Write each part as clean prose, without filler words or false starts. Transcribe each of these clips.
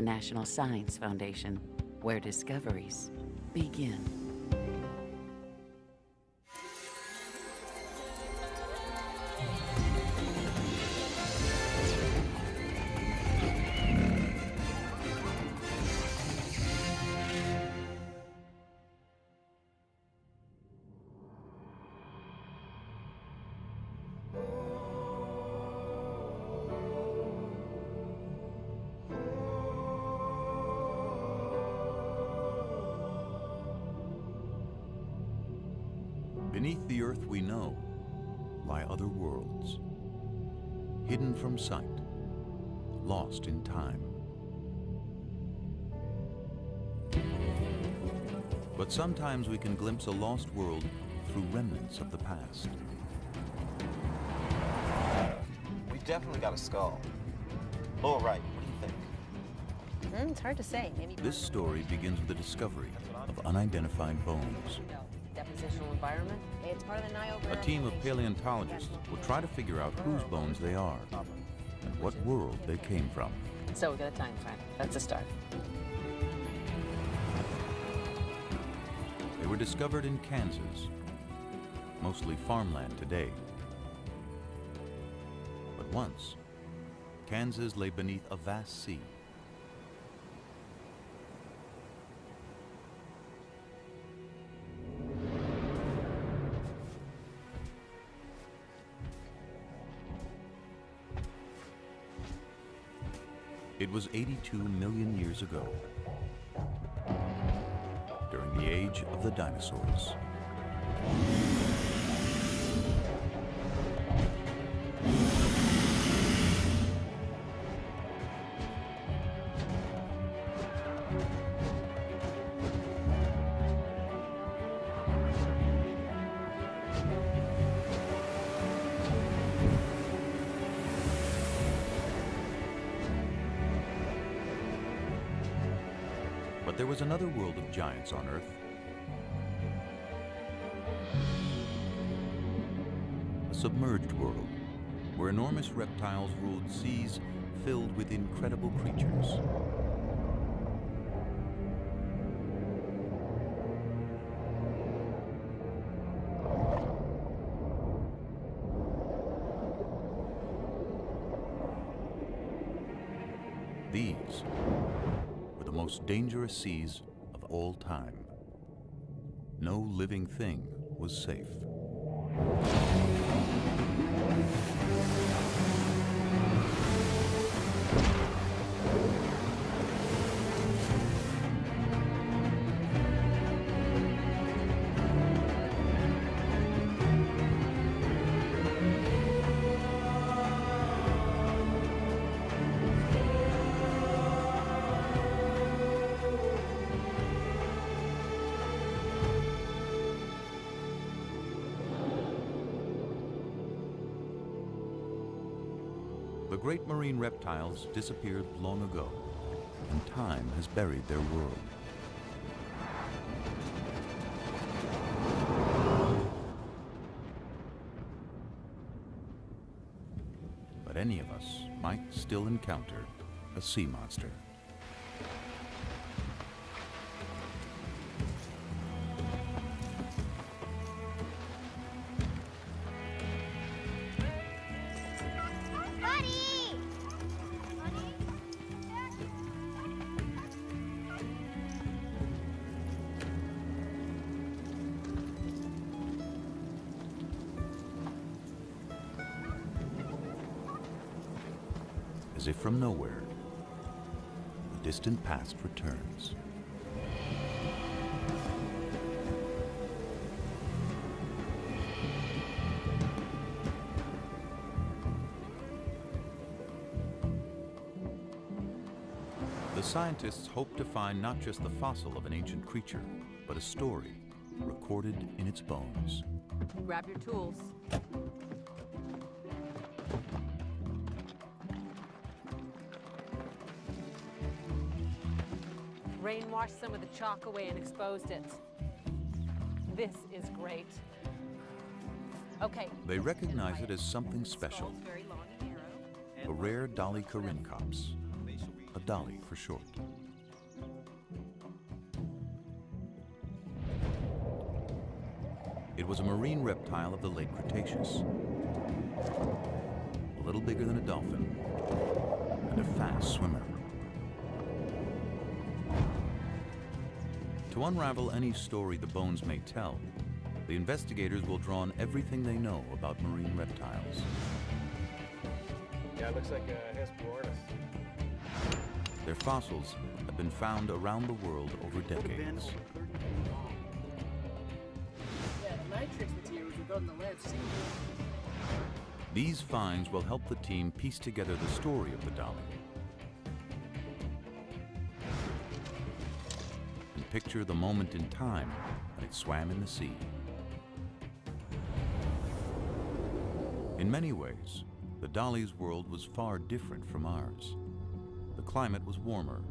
National Science Foundation, where discoveries begin. Beneath the earth we know lie other worlds, hidden from sight, lost in time. But sometimes we can glimpse a lost world through remnants of the past. We've definitely got a skull. Lower right, what do you think? It's hard to say. Maybe This story begins with the discovery of unidentified bones. depositional environment. It's part of the Niobe. A team of paleontologists will try to figure out whose bones they are and what world they came from. So we got a time frame. That's a start. They were discovered in Kansas, mostly farmland today. But once, Kansas lay beneath a vast sea. It was 82 million years ago, during the age of the dinosaurs. But there was another world of giants on Earth. A submerged world, where enormous reptiles ruled seas filled with incredible creatures. These were the most dangerous seas of all time. No living thing was safe. The great marine reptiles disappeared long ago, and time has buried their world. But any of us might still encounter a sea monster. As if from nowhere, the distant past returns. The scientists hope to find not just the fossil of an ancient creature, but a story recorded in its bones. Grab your tools. Rain washed some of the chalk away and exposed it. This is great. Okay. They recognize it as something special, a rare Dolly Corincops, a dolly for short. It was a marine reptile of the late Cretaceous, a little bigger than a dolphin and a fast swimmer. To unravel any story the bones may tell, the investigators will draw on everything they know about marine reptiles. Yeah, it looks like a Hesperornis. Their fossils have been found around the world over decades. Yeah, the matrix materials we've got in the lab seem These finds will help the team piece together the story of the dolly and picture the moment in time when it swam in the sea. In many ways, the dolly's world was far different from ours. The climate was warmer,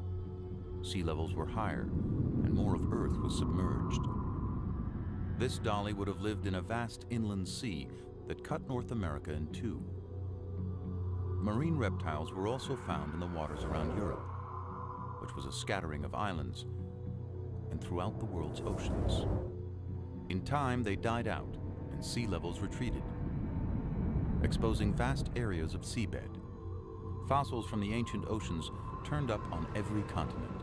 sea levels were higher, and more of Earth was submerged. This dolly would have lived in a vast inland sea that cut North America in two. Marine reptiles were also found in the waters around Europe, which was a scattering of islands, and throughout the world's oceans. In time, they died out and sea levels retreated, exposing vast areas of seabed. Fossils from the ancient oceans turned up on every continent.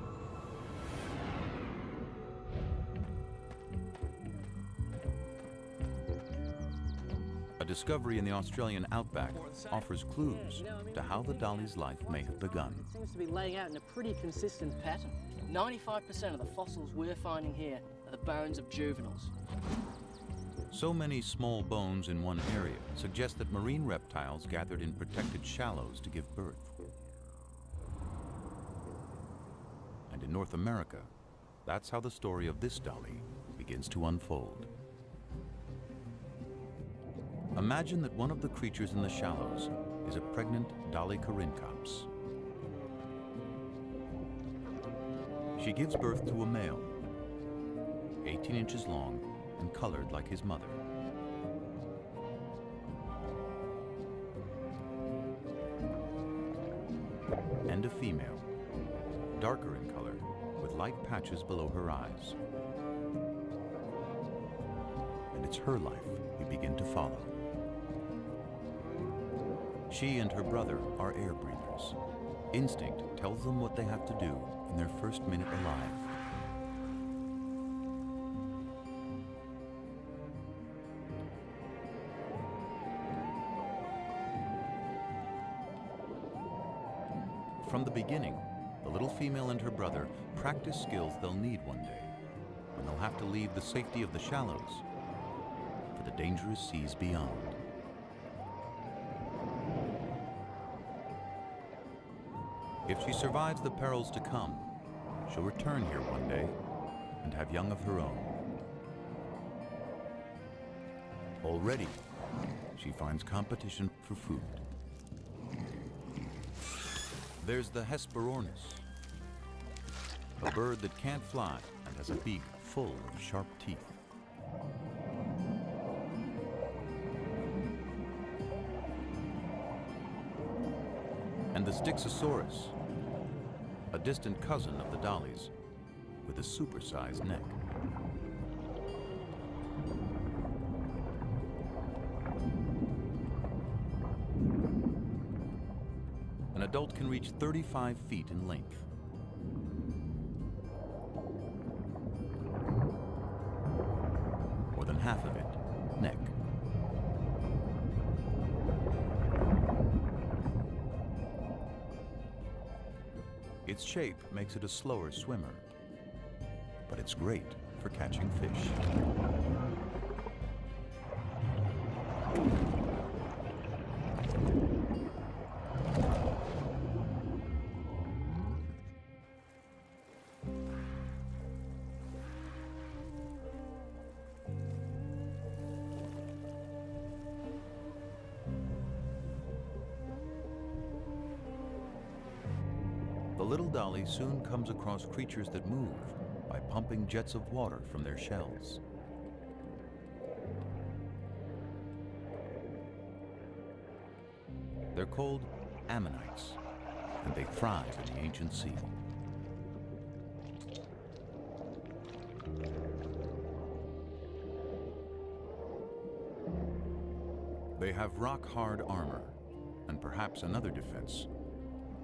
A discovery in the Australian outback offers clues to how the dolly's life may have begun. It seems to be laying out in a pretty consistent pattern. 95% of the fossils we're finding here are the bones of juveniles. So many small bones in one area suggest that marine reptiles gathered in protected shallows to give birth. And in North America, that's how the story of this dolly begins to unfold. Imagine that one of the creatures in the shallows is a pregnant Dolly corincops. She gives birth to a male, 18 inches long and colored like his mother. And a female, darker in color, with light patches below her eyes. And it's her life we begin to follow. She and her brother are air breathers. Instinct tells them what they have to do in their first minute alive. From the beginning, the little female and her brother practice skills they'll need one day, when they'll have to leave the safety of the shallows for the dangerous seas beyond. If she survives the perils to come, she'll return here one day and have young of her own. Already, she finds competition for food. There's the Hesperornis, a bird that can't fly and has a beak full of sharp teeth. And the Styxosaurus, a distant cousin of the dollies with a supersized neck. An adult can reach 35 feet in length. More than half of it, neck. Its shape makes it a slower swimmer, but it's great for catching fish. The little dolly soon comes across creatures that move by pumping jets of water from their shells. They're called ammonites, and they thrive in the ancient sea. They have rock-hard armor, and perhaps another defense.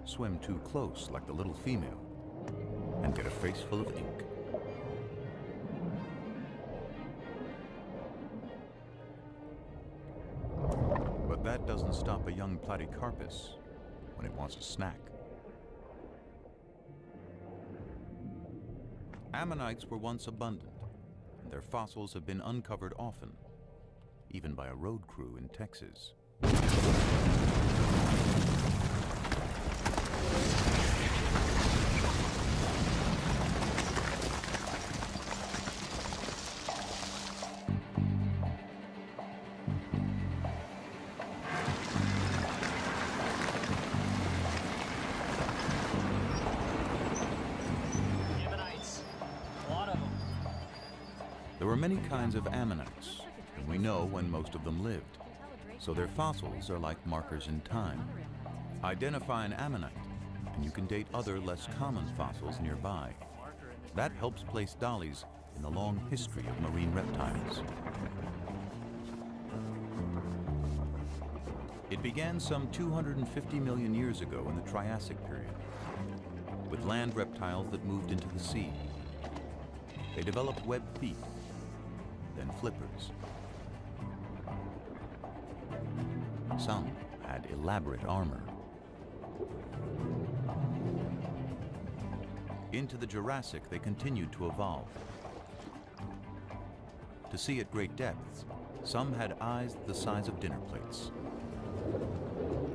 Swim too close like the little female, and get a face full of ink. But that doesn't stop a young platycarpus when it wants a snack. Ammonites were once abundant, and their fossils have been uncovered often, even by a road crew in Texas. Ammonites. A lot of them. There were many kinds of ammonites, and we know when most of them lived, so their fossils are like markers in time. Identify an ammonite, and you can date other less common fossils nearby. That helps place dollies in the long history of marine reptiles. It began some 250 million years ago in the Triassic period, with land reptiles that moved into the sea. They developed webbed feet, then flippers. Some had elaborate armor. Into the Jurassic, they continued to evolve. To see at great depths, some had eyes the size of dinner plates.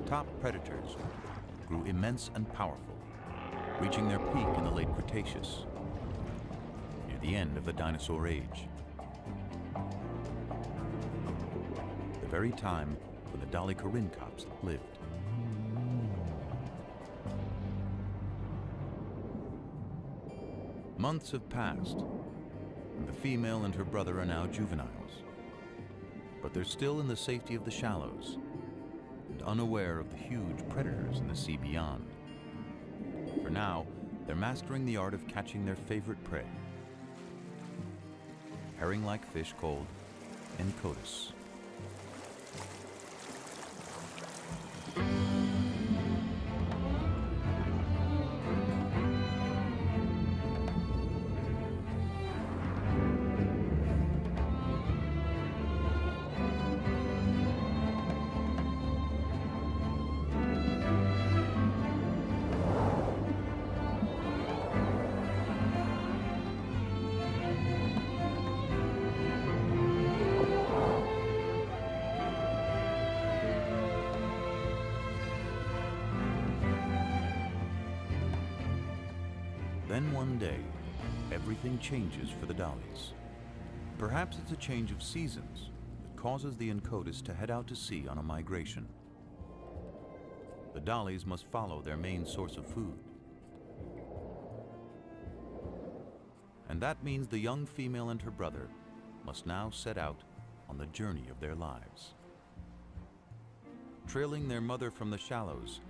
Top predators grew immense and powerful, reaching their peak in the late Cretaceous, near the end of the dinosaur age. The very time when the dolichorhynchops lived. Months have passed, and the female and her brother are now juveniles. But they're still in the safety of the shallows, and unaware of the huge predators in the sea beyond. For now, they're mastering the art of catching their favorite prey, herring-like fish called encotus. Then one day, everything changes for the dollies. Perhaps it's a change of seasons that causes the encotus to head out to sea on a migration. The dollies must follow their main source of food. And that means the young female and her brother must now set out on the journey of their lives, trailing their mother from the shallows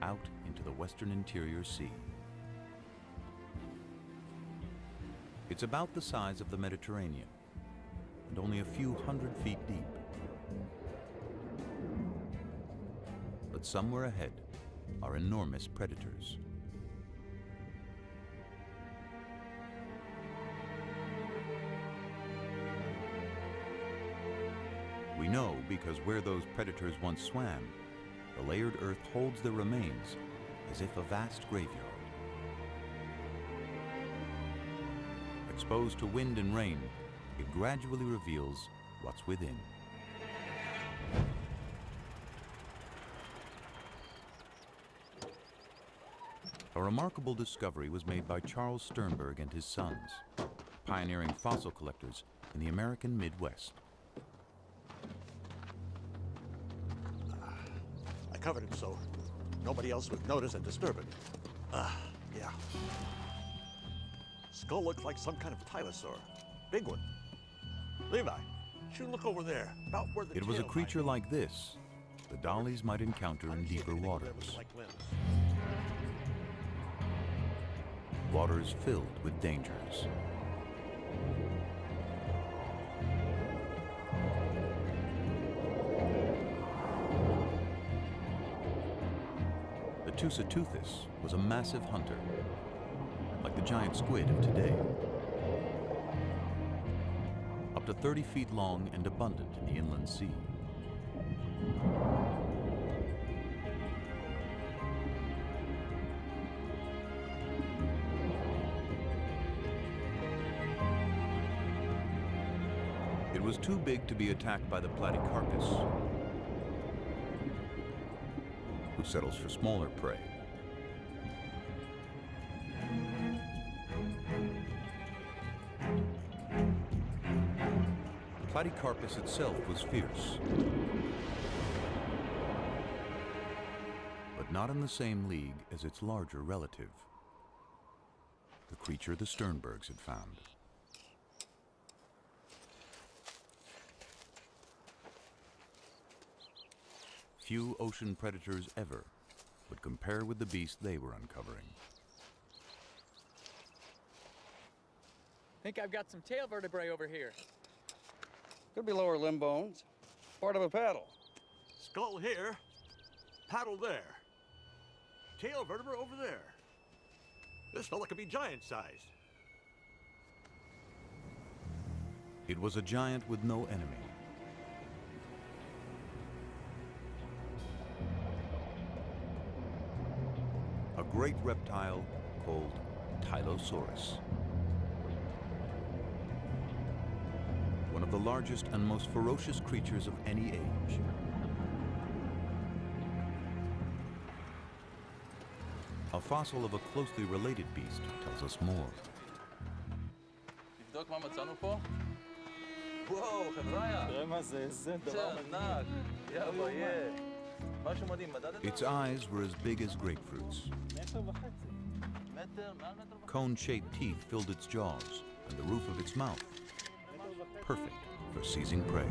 out into the western interior sea. It's about the size of the Mediterranean and only a few 100 feet deep. But somewhere ahead are enormous predators. We know because where those predators once swam, the layered earth holds their remains as if a vast graveyard. Exposed to wind and rain, it gradually reveals what's within. A remarkable discovery was made by Charles Sternberg and his sons, pioneering fossil collectors in the American Midwest. I covered him so nobody else would notice and disturb it. Yeah. Skull looks like some kind of tylosaur. Big one. Levi, should look over there, about where the It was a tail creature might like this the dollies might encounter in deeper waters. Like limbs. waters filled with dangers. The Tusateuthis was a massive hunter, like the giant squid of today. Up to 30 feet long and abundant in the inland sea. It was too big to be attacked by the Platycarpus, who settles for smaller prey. Platycarpus itself was fierce, but not in the same league as its larger relative, the creature the Sternbergs had found. Few ocean predators ever would compare with the beast they were uncovering. Think I've got some tail vertebrae over here. Could be lower limb bones. Part of a paddle. Skull here, paddle there. Tail vertebra over there. This fella could be giant-sized. It was a giant with no enemy. A great reptile called Tylosaurus. One of the largest and most ferocious creatures of any age. A fossil of a closely related beast tells us more. תבדוק מה מצאנו פה? וואו, חבריה. תראה מה זה, איזה דבר ענק. יא ביה. משהו מדהים, מדדת? Its eyes were as big as grapefruits. מטר וחצי. מטר, מעל מטר וחצי. Cone-shaped teeth filled its jaws and the roof of its mouth. Perfect for seizing prey.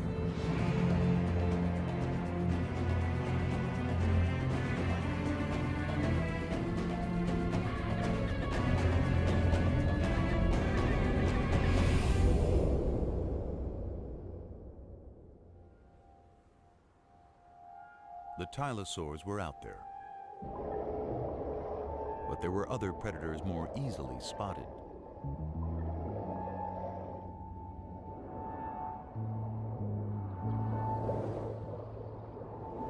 The Tylosaurs were out there, but there were other predators more easily spotted.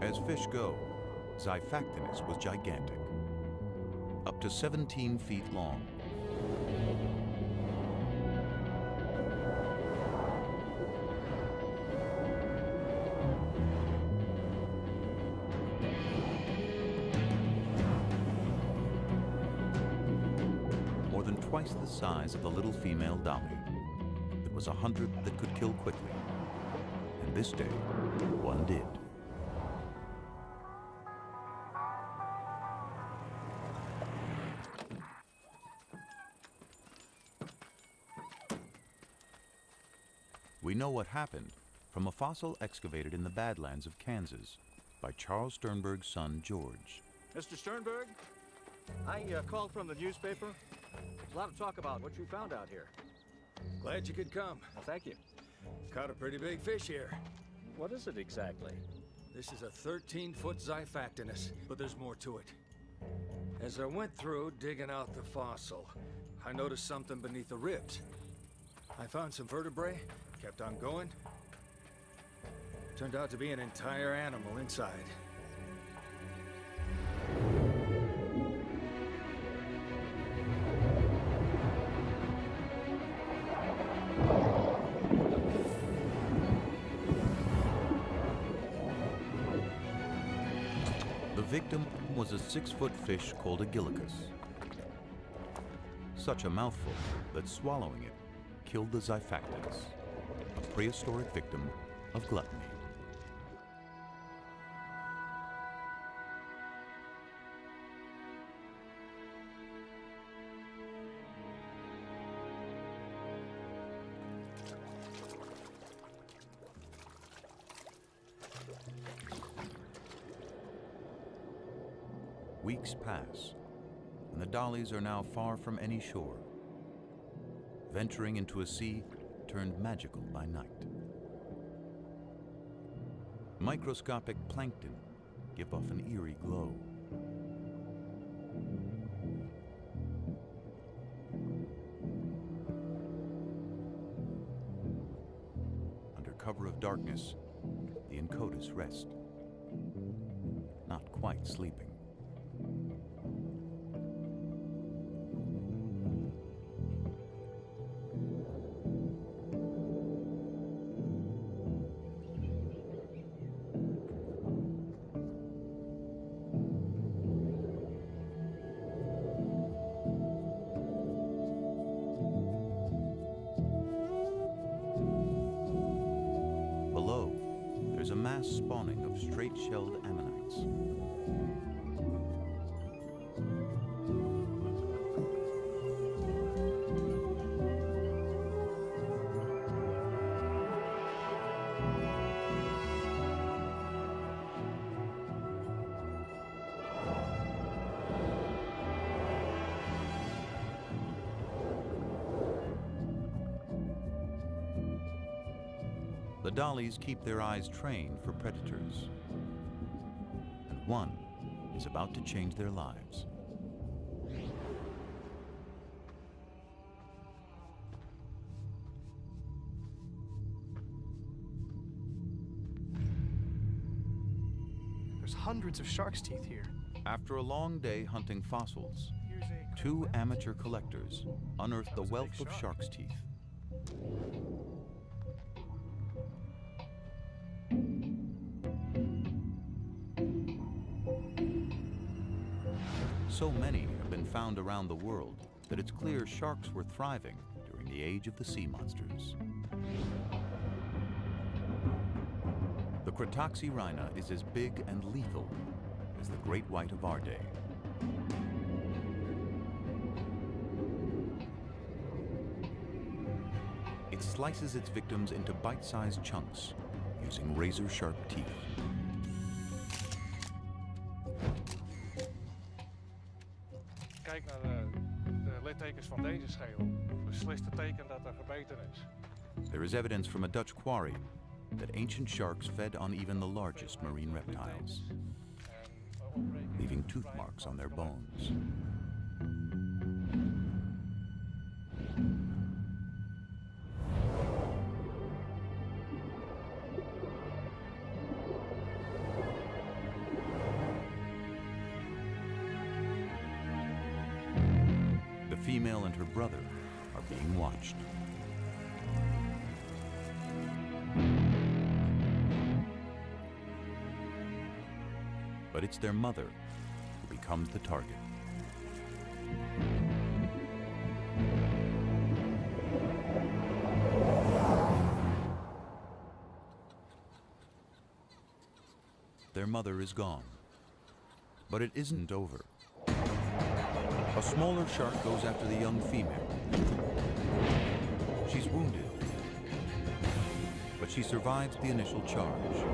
As fish go, Xiphactinus was gigantic, up to 17 feet long. More than twice the size of the little female dolly. It was a hunter that could kill quickly, and this day, one did. We know what happened from a fossil excavated in the Badlands of Kansas by Charles Sternberg's son, George. Mr. Sternberg, I called from the newspaper. There's a lot of talk about what you found out here. Glad you could come. Well, thank you. Caught a pretty big fish here. What is it exactly? This is a 13-foot Xiphactinus, but there's more to it. As I went through digging out the fossil, I noticed something beneath the ribs. I found some vertebrae, kept on going. Turned out to be an entire animal inside. The victim was a 6-foot fish called a gillicus. Such a mouthful that swallowing it killed the Xiphactinus, a prehistoric victim of gluttony. Weeks pass, and the dollies are now far from any shore, venturing into a sea turned magical by night. Microscopic plankton give off an eerie glow. Under cover of darkness, the Incotus rest, not quite sleeping. Below, there's a mass spawning of straight-shelled ammonites. The dollies keep their eyes trained for predators, and one is about to change their lives. There's hundreds of shark's teeth here. After a long day hunting fossils, two amateur collectors unearthed the wealth of shark's teeth. So many have been found around the world that it's clear sharks were thriving during the age of the sea monsters. The Cretoxyrhina is as big and lethal as the great white of our day. It slices its victims into bite-sized chunks using razor-sharp teeth. Kijk naar de littekens van deze schedel. Beslist het teken dat er gebeten is. There is evidence from a Dutch quarry that ancient sharks fed on even the largest marine reptiles, leaving tooth marks on their bones. The female and her brother are being watched. But it's their mother who becomes the target. Their mother is gone, but it isn't over. A smaller shark goes after the young female. She's wounded, but she survives the initial charge.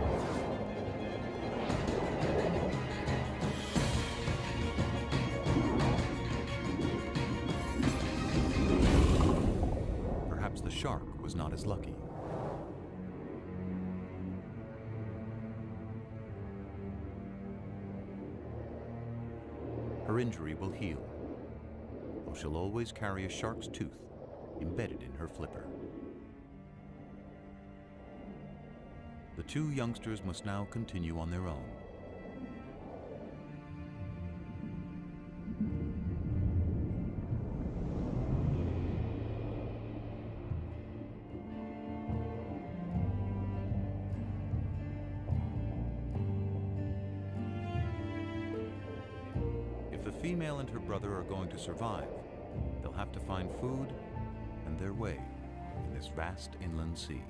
Perhaps the shark was not as lucky. Her injury will heal, though she'll always carry a shark's tooth embedded in her flipper. The two youngsters must now continue on their own. If the female and her brother are going to survive, they'll have to find food and their way in this vast inland sea.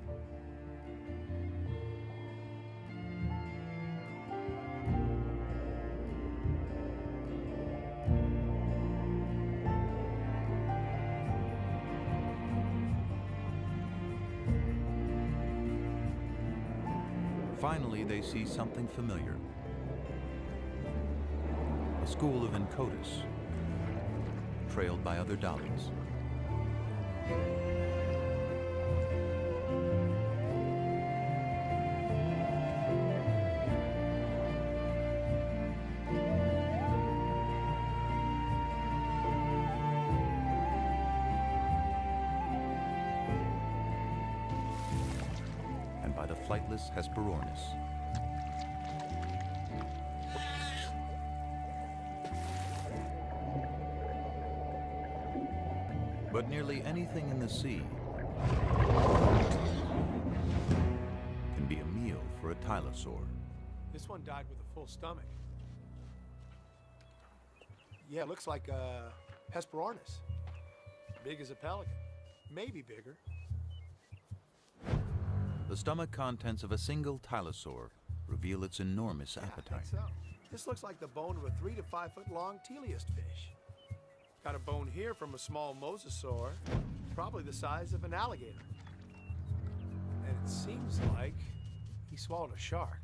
Finally, they see something familiar. A school of Incotus, trailed by other dollies. And by the flightless Hesperornis. But nearly anything in the sea can be a meal for a tylosaur. This one died with a full stomach. Yeah, it looks like a Hesperornis. Big as a pelican. Maybe bigger. The stomach contents of a single tylosaur reveal its enormous appetite. I think so. This looks like the bone of a 3 to 5 foot long teleost fish. Got a bone here from a small mosasaur, probably the size of an alligator. And it seems like he swallowed a shark.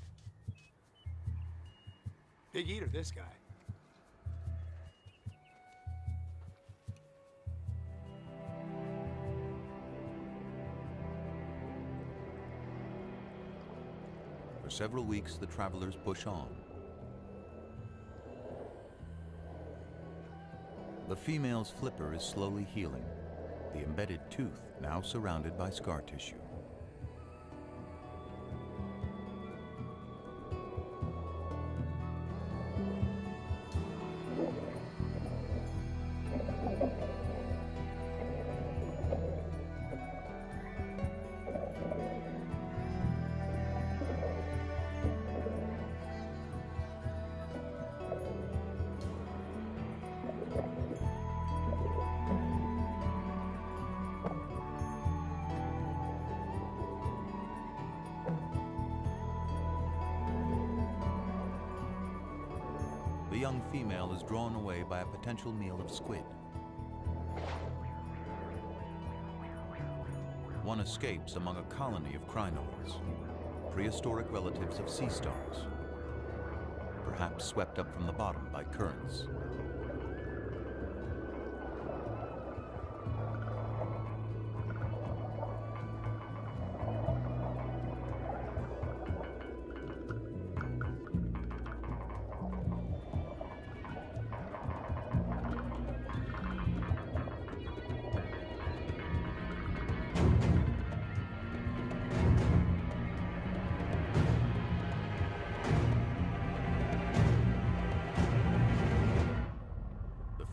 Big eater, this guy. For several weeks, the travelers push on. The female's flipper is slowly healing, the embedded tooth now surrounded by scar tissue. The young female is drawn away by a potential meal of squid. One escapes among a colony of crinoids, prehistoric relatives of sea stars, perhaps swept up from the bottom by currents.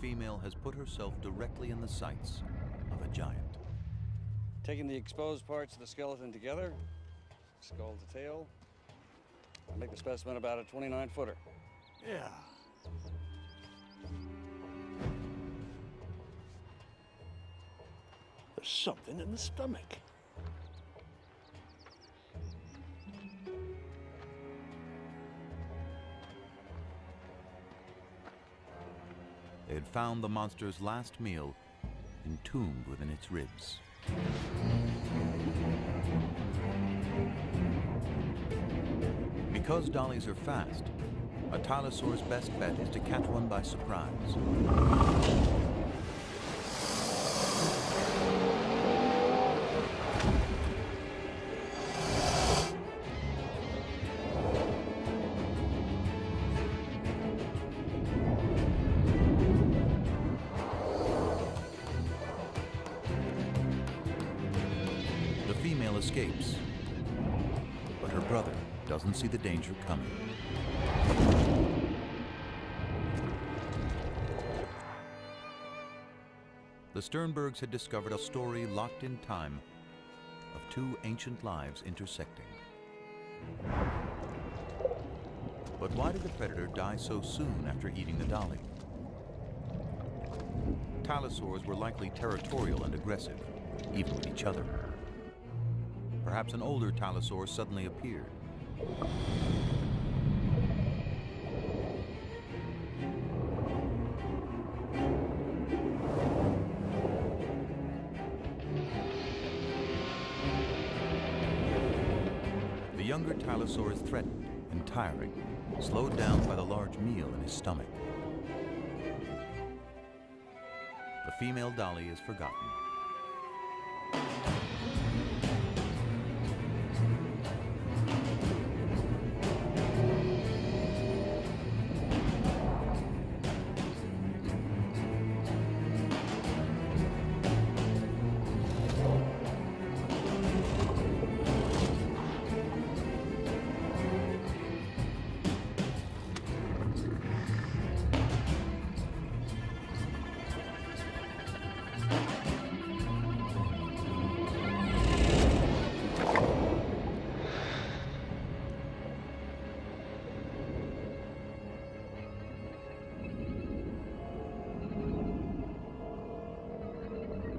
Female has put herself directly in the sights of a giant. Taking the exposed parts of the skeleton together, skull to tail, I make the specimen about a 29-footer. Yeah. There's something in the stomach. They had found the monster's last meal entombed within its ribs. Because dollies are fast, a tylosaur's best bet is to catch one by surprise. Escapes, but her brother doesn't see the danger coming. The Sternbergs had discovered a story locked in time of two ancient lives intersecting. But why did the predator die so soon after eating the dolly? Tylosaurs were likely territorial and aggressive, even with each other. Perhaps an older tylosaur suddenly appeared. The younger tylosaur is threatened and tiring, slowed down by the large meal in his stomach. The female dolly is forgotten.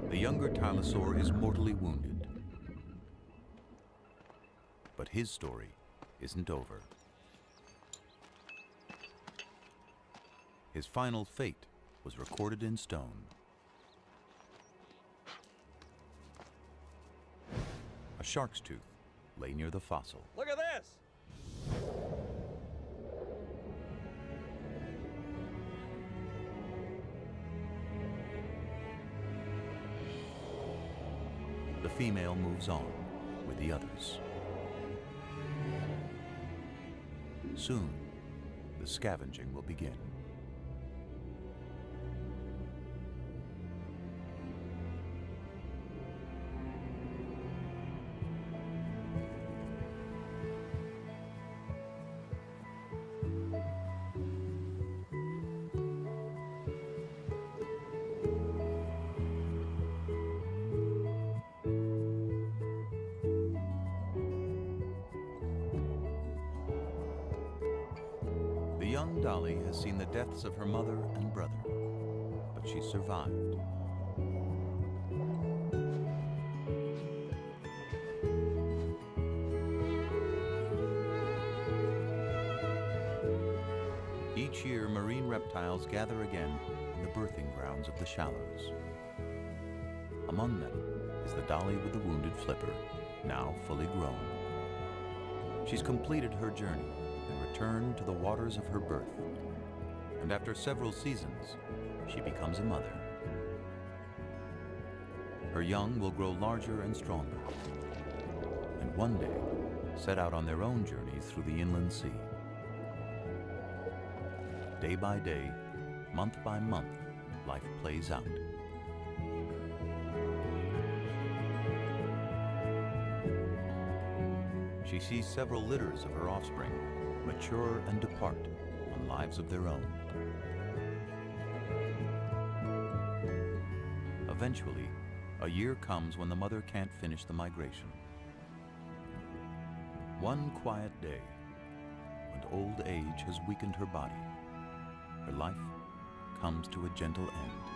The younger Tylosaur is mortally wounded. But his story isn't over. His final fate was recorded in stone. A shark's tooth lay near the fossil. Look at this! The female moves on with the others. Soon, the scavenging will begin. The young Dolly has seen the deaths of her mother and brother, but she survived. Each year, marine reptiles gather again in the birthing grounds of the shallows. Among them is the dolly with the wounded flipper, now fully grown. She's completed her journey and returned to the waters of her birth. And after several seasons, she becomes a mother. Her young will grow larger and stronger, and one day set out on their own journeys through the inland sea. Day by day, month by month, life plays out. She sees several litters of her offspring mature and depart on lives of their own. Eventually, a year comes when the mother can't finish the migration. One quiet day, when old age has weakened her body, her life comes to a gentle end.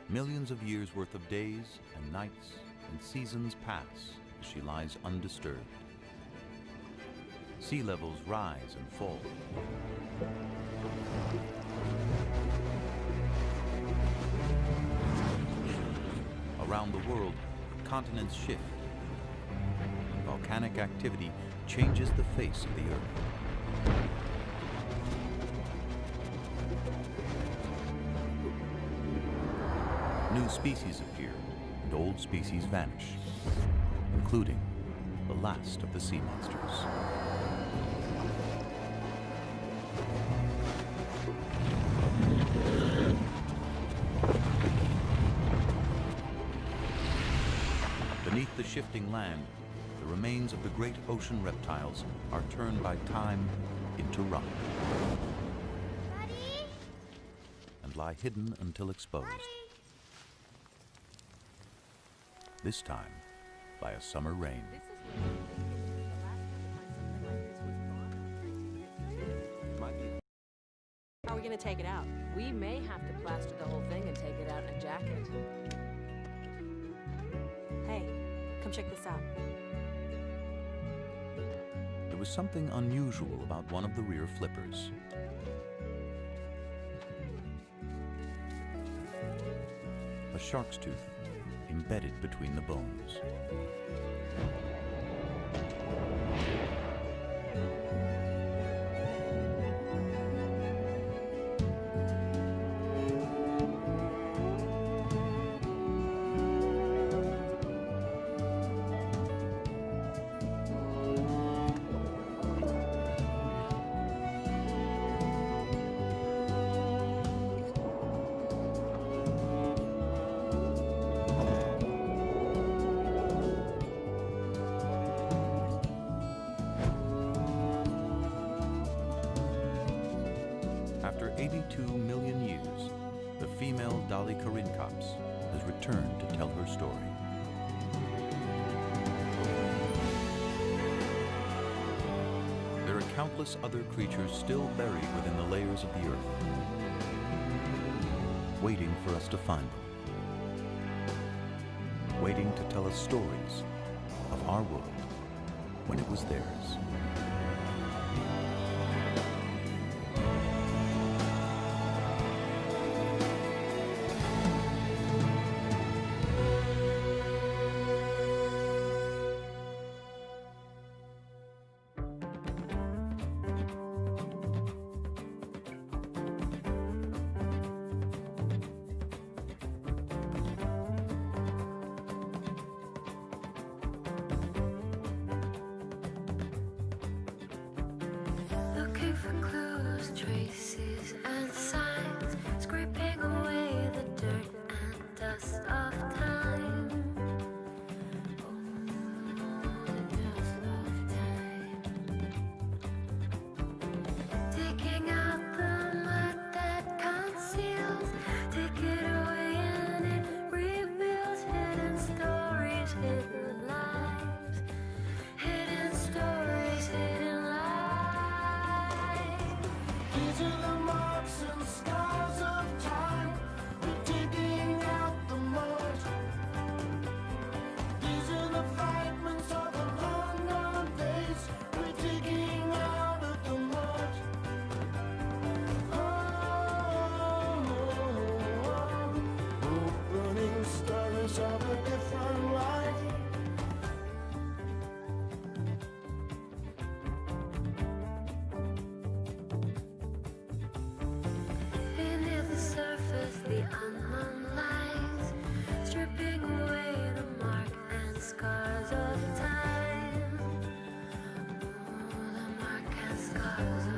Millions of years worth of days and nights and seasons pass as she lies undisturbed. Sea levels rise and fall. Around the world, continents shift. Volcanic activity changes the face of the Earth. New species appear, and old species vanish, including the last of the sea monsters. Beneath the shifting land, the remains of the great ocean reptiles are turned by time into rock. Daddy? And lie hidden until exposed. Daddy? This time by a summer rain. How are we going to take it out? We may have to plaster the whole thing and take it out in a jacket. Hey, come check this out. There was something unusual about one of the rear flippers. a shark's tooth embedded between the bones. After 82 million years, the female Dolly Corincops has returned to tell her story. There are countless other creatures still buried within the layers of the earth, waiting for us to find them, waiting to tell us stories of our world when it was theirs. Looking for clues, traces, and signs, scraping away the dirt and dust of time. Digging out the mud that conceals, dig it away and it reveals hidden stories, hidden lives, hidden stories, hidden lives. These are the marks and scars of time. We're digging out the mud. These are the fragments of the long gone days. We're digging out of the mud. Burning stories of a different life. Beneath the surface, the unknown lies, stripping away the mark and scars of time. Oh, the mark and scars of